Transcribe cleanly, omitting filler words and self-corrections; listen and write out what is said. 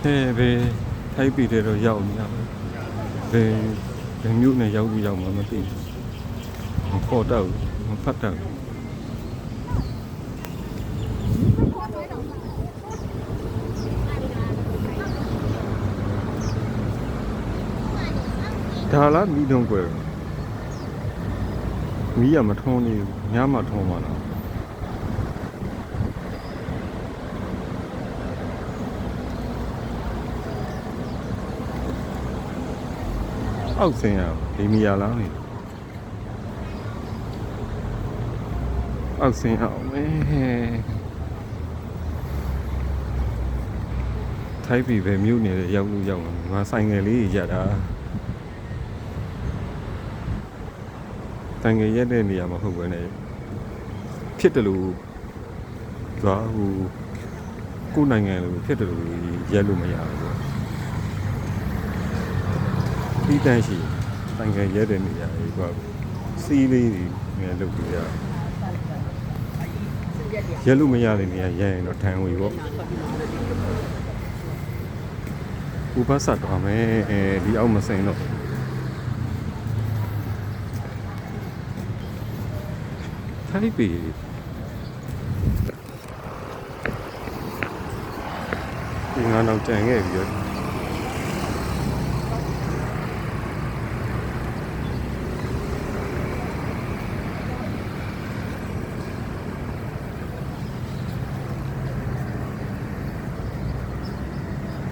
về thay vì để rồi giàu nhau về mưu này giàu giàu mà thì khó đầu phát đầu Đà Lạt Mỹ Đông quê Mỹ mà thôn đi nhá mà thôn mà nàoအောက်ဆင်းရဒီမီယာလားနေအောက်ဆင်းအောင်မဲထိုက်ပြီပဲမြို့နယ်ရောက်လို့ရောက်မှာငါဆိုင်ငယ်လေးရတာဆိုင်ငယ်ရက်တဲ့နေရာမှာဟုတ်ပဲနဲ့ဖြစ်တယ်လို့သွားဟိုကိုယ်နိုင်ငံလိုဖြစ်တယ်လို့ရက်လို့မရဘူးပေါ့ပြီးတန်းရှိနိုင်ငံရဲတဲ့နေရာကြီးကစီးလေးတွေငယ်လုပ်ပြရရဲလို့မရတဲ့နေရာရဲရင်တော့ထန်ဝေပေါ့ဥပစတ်တော့မယ်ဒီအောက်မစိန်တော့ထိုက်ပြီဒီငါတော့ကြံခဲ့ပြီ